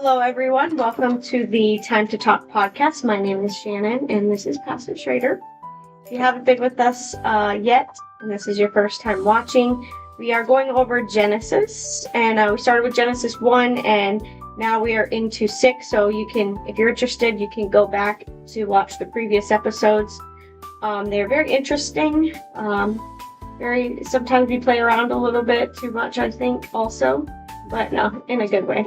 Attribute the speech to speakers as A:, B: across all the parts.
A: Hello, everyone. Welcome to the Time to Talk podcast. My name is Shannon, and this is Pastor Schroeder. If you haven't been with us yet, and this is your first time watching, we are going over Genesis, and we started with Genesis 1, and now we are into 6, so you can, if you're interested, you can go back to watch the previous episodes. They're very interesting. Sometimes we play around a little bit too much, I think, also. But no, in a good way.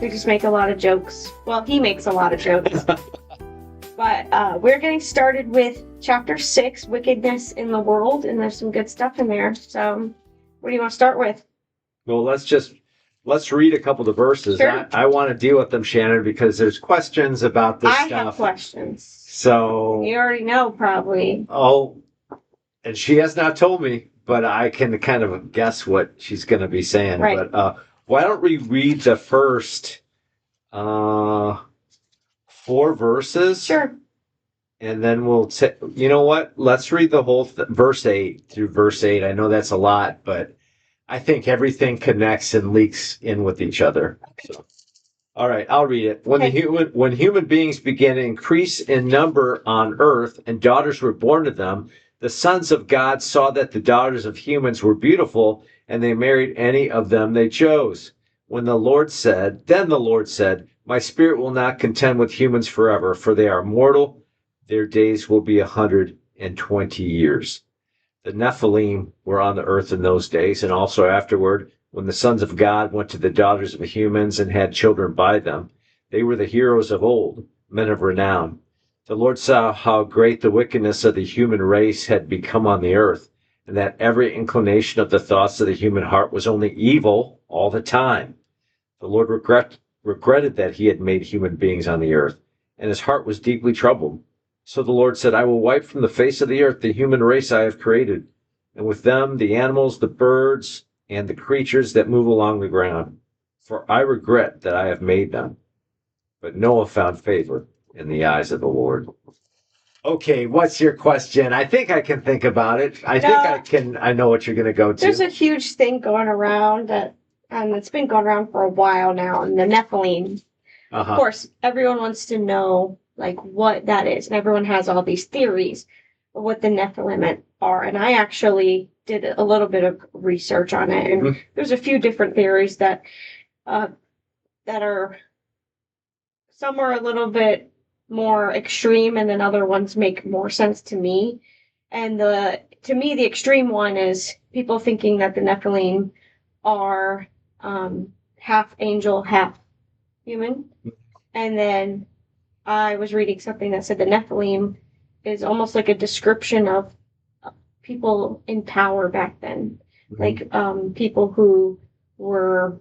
A: We just make a lot of jokes. Well, he makes a lot of jokes. But we're getting started with chapter 6, Wickedness in the World, and there's some good stuff in there. So, what do you want to start with?
B: Well, let's read a couple of the verses.
A: Sure.
B: I want to deal with them, Shannon, because there's questions about this stuff.
A: I have questions.
B: So
A: you already know, probably.
B: Oh, and she has not told me, but I can kind of guess what she's going to be saying.
A: Right.
B: But why don't we read the first 4 verses?
A: Sure.
B: And then we'll you know what? Let's read the whole verse 8 through verse 8. I know that's a lot, but I think everything connects and leaks in with each other. So, all right, I'll read it. When human beings began to increase in number on earth and daughters were born to them, the sons of God saw that the daughters of humans were beautiful, and they married any of them they chose. Then the Lord said, "My spirit will not contend with humans forever, for they are mortal. Their days will be 120 years." The Nephilim were on the earth in those days, and also afterward, when the sons of God went to the daughters of humans and had children by them. They were the heroes of old, men of renown. The Lord saw how great the wickedness of the human race had become on the earth, and that every inclination of the thoughts of the human heart was only evil all the time. The Lord regretted that he had made human beings on the earth, and his heart was deeply troubled. So the Lord said, "I will wipe from the face of the earth the human race I have created, and with them the animals, the birds, and the creatures that move along the ground. For I regret that I have made them." But Noah found favor in the eyes of the Lord. Okay, what's your question? I think I can think about it. I know what you're going to go to.
A: There's a huge thing going around and it's been going around for a while now, and the Nephilim.
B: Uh-huh.
A: Of course, everyone wants to know what that is, and everyone has all these theories of what the Nephilim are. And I actually did a little bit of research on it, and there's a few different theories that are, some are a little bit more extreme, and then other ones make more sense to me. And to me, the extreme one is people thinking that the Nephilim are half angel, half human. And then I was reading something that said the Nephilim is almost like a description of people in power back then. Like people who were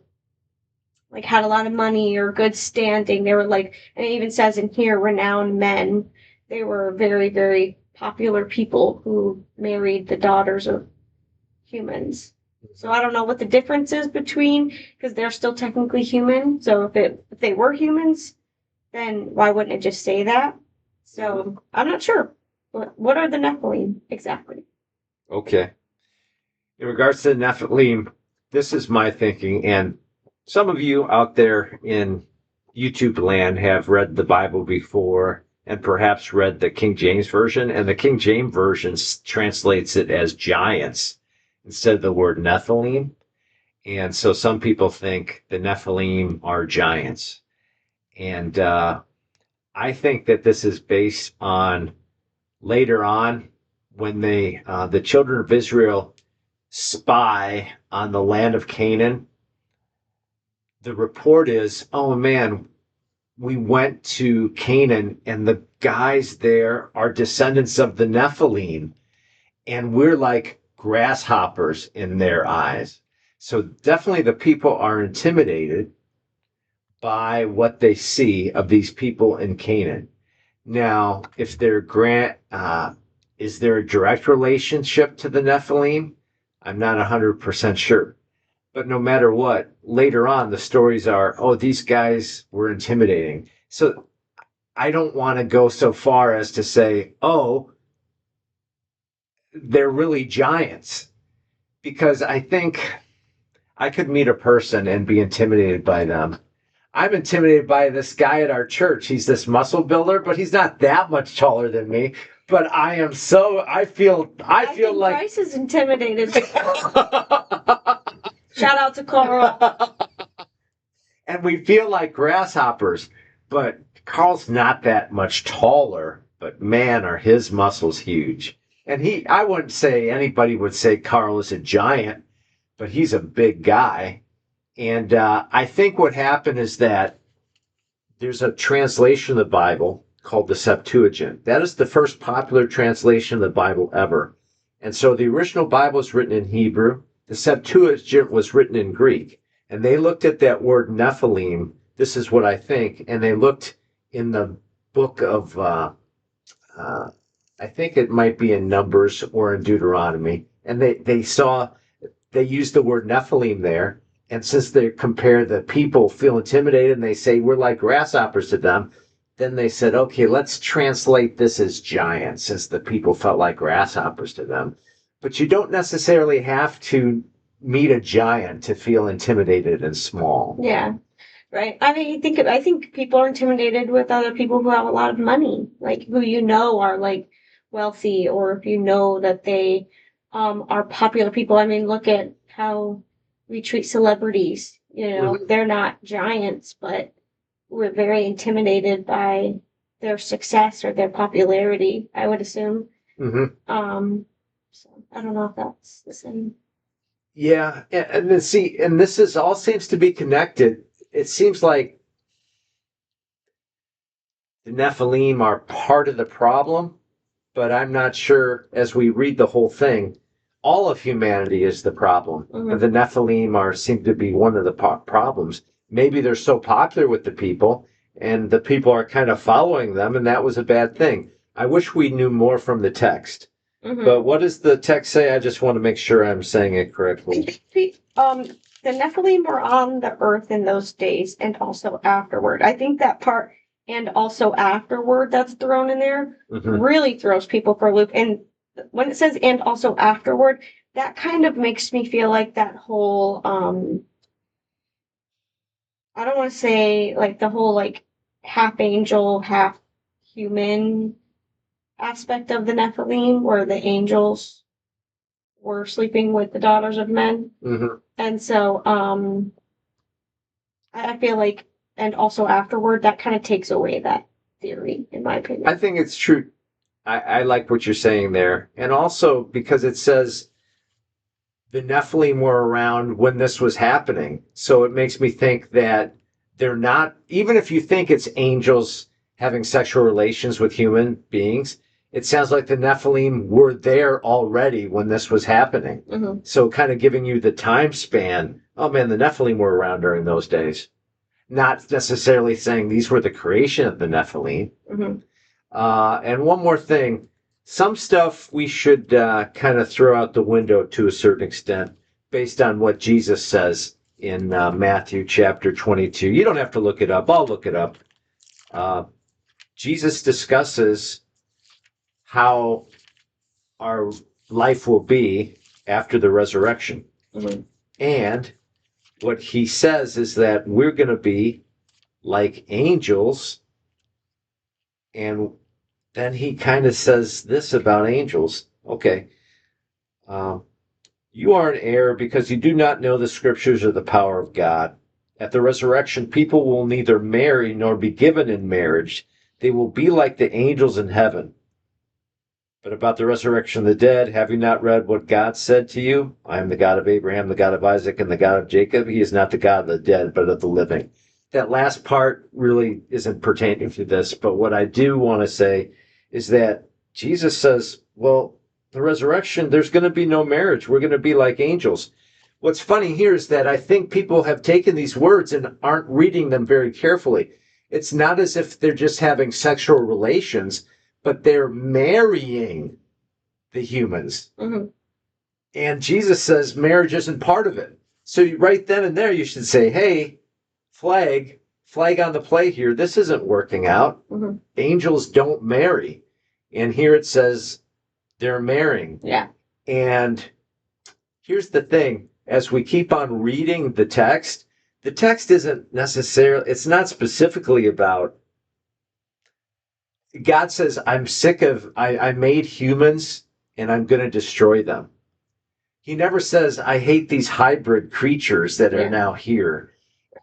A: had a lot of money or good standing. They were and it even says in here, renowned men. They were very, very popular people who married the daughters of humans. So I don't know what the difference is between, because they're still technically human. So if they were humans, then why wouldn't it just say that? So I'm not sure. What are the Nephilim exactly?
B: Okay. In regards to the Nephilim, this is my thinking, and some of you out there in YouTube land have read the Bible before and perhaps read the King James Version, and the King James Version translates it as giants instead of the word Nephilim. And so some people think the Nephilim are giants. And I think that this is based on later on when the children of Israel spy on the land of Canaan. The report is, "Oh man, we went to Canaan and the guys there are descendants of the Nephilim, and we're like grasshoppers in their eyes." So definitely the people are intimidated by what they see of these people in Canaan. Now, if they're is there a direct relationship to the Nephilim? I'm not 100% sure. But no matter what, later on, the stories are, oh, these guys were intimidating. So I don't want to go so far as to say, oh, they're really giants. Because I think I could meet a person and be intimidated by them. I'm intimidated by this guy at our church. He's this muscle builder, but he's not that much taller than me. But I feel
A: think
B: like
A: Bryce is intimidated. Shout out to Carl.
B: and we feel like grasshoppers, but Carl's not that much taller, but man, are his muscles huge. And I wouldn't say anybody would say Carl is a giant, but he's a big guy. And I think what happened is that there's a translation of the Bible called the Septuagint. That is the first popular translation of the Bible ever. And so the original Bible is written in Hebrew. The Septuagint was written in Greek. And they looked at that word Nephilim. This is what I think. And they looked in the book of, I think it might be in Numbers or in Deuteronomy. And they used the word Nephilim there. And since they compare the people feel intimidated and they say we're like grasshoppers to them, then they said, okay, let's translate this as giants since the people felt like grasshoppers to them. But you don't necessarily have to meet a giant to feel intimidated and small.
A: Yeah, right. I mean, I think people are intimidated with other people who have a lot of money, like who are like wealthy, or if you know that they are popular people. I mean, look at how we treat celebrities. They're not giants, but we're very intimidated by their success or their popularity, I would assume.
B: Mm-hmm.
A: So I don't know if that's the same.
B: Yeah, and then see, and this is all seems to be connected. It seems like the Nephilim are part of the problem, but I'm not sure as we read the whole thing, all of humanity is the problem.
A: Mm-hmm.
B: But the Nephilim seem to be one of the problems. Maybe they're so popular with the people, and the people are kind of following them, and that was a bad thing. I wish we knew more from the text. Mm-hmm. But what does the text say? I just want to make sure I'm saying it correctly.
A: The Nephilim were on the earth in those days and also afterward. I think that part, and also afterward, that's thrown in there, mm-hmm. really throws people for a loop. And when it says and also afterward, that kind of makes me feel like that whole, I don't want to say like the whole like half angel, half human aspect of the Nephilim, where the angels were sleeping with the daughters of men. Mm-hmm. And so I feel like, and also afterward, that kind of takes away that theory, in my opinion.
B: I think it's true. I like what you're saying there. And also because it says the Nephilim were around when this was happening. So it makes me think that they're not, even if you think it's angels having sexual relations with human beings, it sounds like the Nephilim were there already when this was happening. Mm-hmm. So kind of giving you the time span. Oh man, the Nephilim were around during those days. Not necessarily saying these were the creation of the Nephilim. Mm-hmm. And one more thing, some stuff we should kind of throw out the window to a certain extent based on what Jesus says in Matthew chapter 22. You don't have to look it up. I'll look it up. Jesus discusses how our life will be after the resurrection. Mm-hmm. And what he says is that we're going to be like angels. And then he kind of says this about angels. Okay. You are in error because you do not know the scriptures or the power of God. At the resurrection, people will neither marry nor be given in marriage. They will be like the angels in heaven. But about the resurrection of the dead, have you not read what God said to you? I am the God of Abraham, the God of Isaac, and the God of Jacob. He is not the God of the dead, but of the living. That last part really isn't pertaining to this, but what I do want to say is that Jesus says, well, the resurrection, there's going to be no marriage. We're going to be like angels. What's funny here is that I think people have taken these words and aren't reading them very carefully. It's not as if they're just having sexual relations, but they're marrying the humans. Mm-hmm. And Jesus says marriage isn't part of it. So right then and there, you should say, hey, flag on the play here. This isn't working out. Mm-hmm. Angels don't marry. And here it says they're marrying.
A: Yeah.
B: And here's the thing. As we keep on reading the text, the text isn't necessarily, it's not specifically about, God says, I'm sick of, I made humans and I'm going to destroy them. He never says, I hate these hybrid creatures that are now here.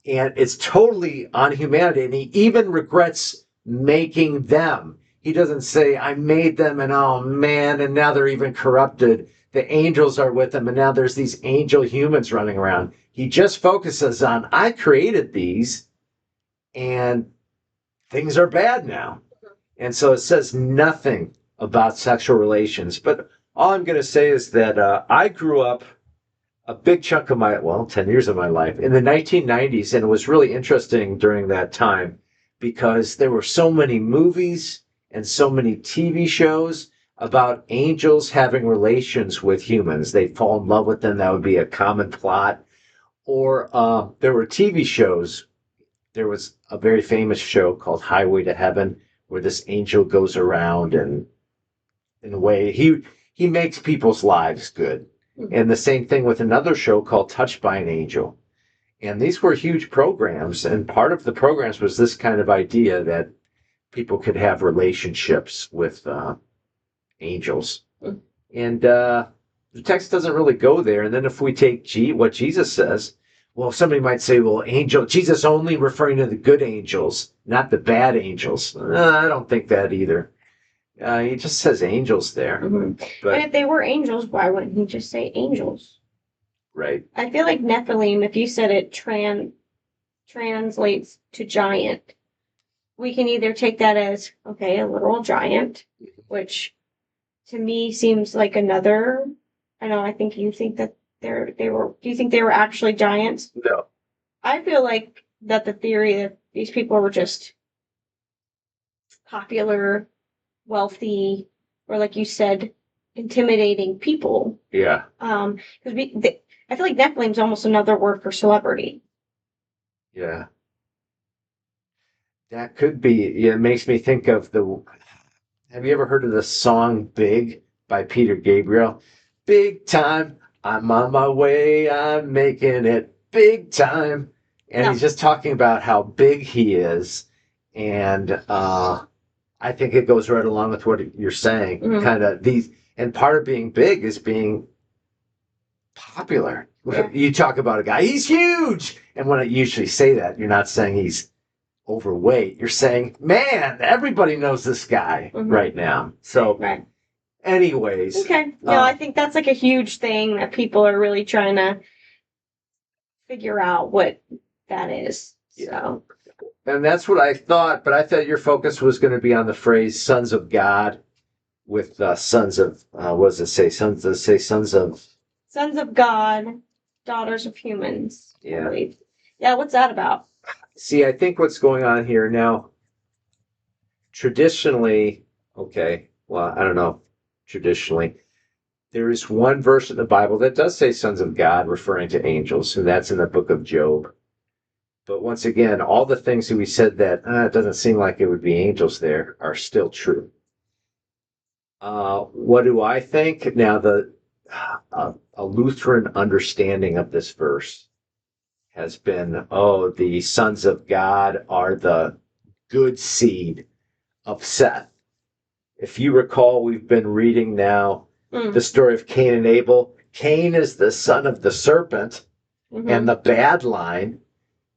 B: And it's totally on humanity. And he even regrets making them. He doesn't say, I made them and oh man, and now they're even corrupted. The angels are with them and now there's these angel humans running around. He just focuses on, I created these and things are bad now. And so it says nothing about sexual relations. But all I'm going to say is that I grew up a big chunk of 10 years of my life in the 1990s. And it was really interesting during that time because there were so many movies and so many TV shows about angels having relations with humans. They'd fall in love with them. That would be a common plot. Or there were TV shows. There was a very famous show called Highway to Heaven where this angel goes around and in a way he makes people's lives good. And the same thing with another show called Touched by an Angel. And these were huge programs. And part of the programs was this kind of idea that people could have relationships with angels. And the text doesn't really go there. And then if we take what Jesus says, well, somebody might say, well, Jesus only referring to the good angels, not the bad angels. I don't think that either. He just says angels there. But,
A: and if they were angels, why wouldn't he just say angels?
B: Right.
A: I feel like Nephilim, if you said it translates to giant, we can either take that as, okay, a literal giant, which to me seems like another, I think you think that do you think they were actually giants?
B: No.
A: I feel like that the theory that these people were just popular, wealthy, or like you said, intimidating people.
B: Yeah.
A: Because I feel like Nephilim's almost another word for celebrity.
B: Yeah. That could be. It makes me think of have you ever heard of the song Big by Peter Gabriel? Big time. I'm on my way. I'm making it big time. And he's just talking about how big he is. And I think it goes right along with what you're saying. Kind of and part of being big is being popular. Yeah. You talk about a guy, he's huge. And when I usually say that, you're not saying he's overweight. You're saying, man, everybody knows this guy right now. So, anyways.
A: Okay. I think that's like a huge thing that people are really trying to figure out what that is. Yeah. So.
B: And that's what I thought, but I thought your focus was going to be on the phrase sons of God with sons of, what does it say? Sons of
A: God, daughters of humans.
B: Yeah.
A: Yeah, what's that about?
B: See, I think what's going on here now, traditionally, there is one verse in the Bible that does say sons of God referring to angels, and that's in the book of Job. But once again, all the things that we said that it doesn't seem like it would be angels there are still true. What do I think? Now, a Lutheran understanding of this verse has been, the sons of God are the good seed of Seth. If you recall, we've been reading now the story of Cain and Abel. Cain is the son of the serpent and the bad line,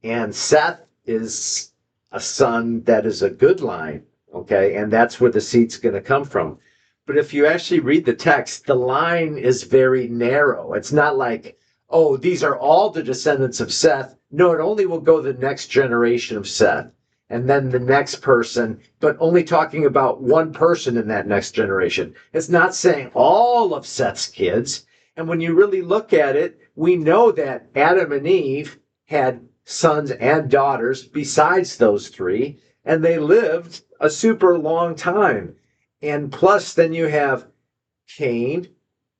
B: and Seth is a son that is a good line, okay? And that's where the seed's going to come from. But if you actually read the text, the line is very narrow. It's not like, these are all the descendants of Seth. No, it only will go the next generation of Seth. And then the next person, but only talking about one person in that next generation. It's not saying all of Seth's kids. And when you really look at it, we know that Adam and Eve had sons and daughters besides those three, and they lived a super long time. And plus, then you have Cain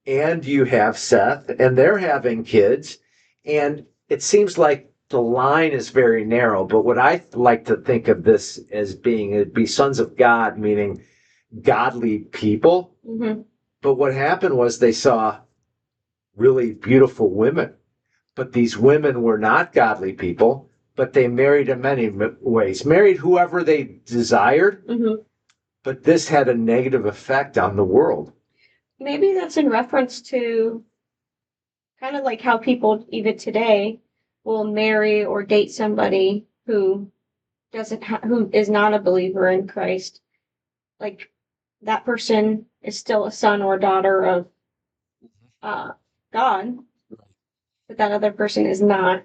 B: and you have Seth, and they're having kids. And it seems like the line is very narrow. But what I like to think of this as being, it'd be sons of God, meaning godly people. But what happened was they saw really beautiful women. but these women were not godly people, but they married in many ways, married whoever they desired, but this had a negative effect on the world.
A: Maybe that's in reference to kind of like how people even today will marry or date somebody who who is not a believer in Christ. Like that person is still a son or daughter of God, but that other person is not.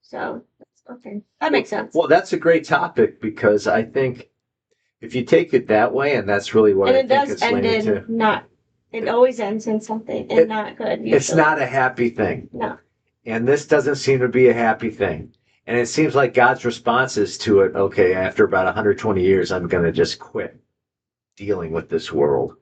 A: So that's okay. That makes sense.
B: Well, that's a great topic because I think if you take it that way, and that's really what
A: and
B: I
A: it
B: think
A: does
B: it's
A: end
B: leaning
A: in
B: to.
A: not. It always ends in something and not good. Usually.
B: It's not a happy thing.
A: No.
B: And this doesn't seem to be a happy thing. And it seems like God's responses to it, okay, after about 120 years, I'm going to just quit dealing with this world.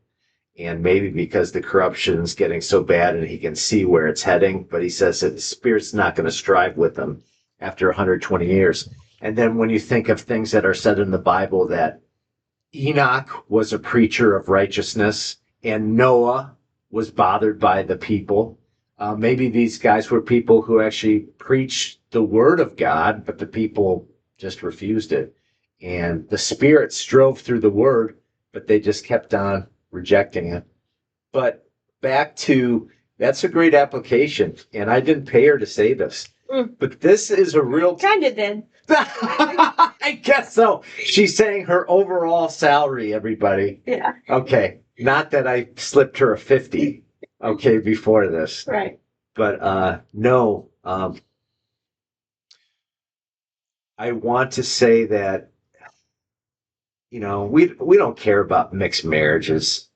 B: And maybe because the corruption's getting so bad and he can see where it's heading, but he says that the Spirit's not going to strive with them after 120 years. And then when you think of things that are said in the Bible, that Enoch was a preacher of righteousness and Noah was bothered by the people. Maybe these guys were people who actually preached the word of God, but the people just refused it. And the Spirit strove through the word, but they just kept on rejecting it. But back to, that's a great application. And I didn't pay her to say this, but this is a real...
A: Kind of did.
B: I guess so. She's saying her overall salary, everybody.
A: Yeah.
B: Okay. Not that I slipped her a 50. Okay, before this.
A: Right.
B: But no, I want to say that, we don't care about mixed marriages,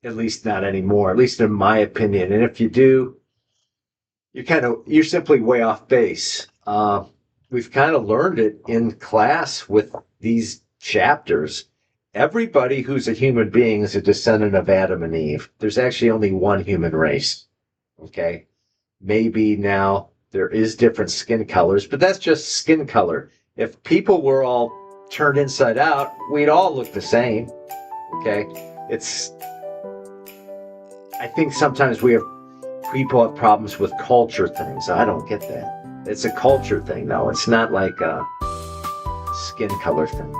B: at least not anymore, at least in my opinion. And if you do, you're simply way off base. We've kind of learned it in class with these chapters. Everybody who's a human being is a descendant of Adam and Eve. There's actually only one human race. Okay? Maybe now there is different skin colors, but that's just skin color. If people were all turned inside out, we'd all look the same. Okay? I think sometimes people have problems with culture things. I don't get that. It's a culture thing, though. It's not like a skin color thing.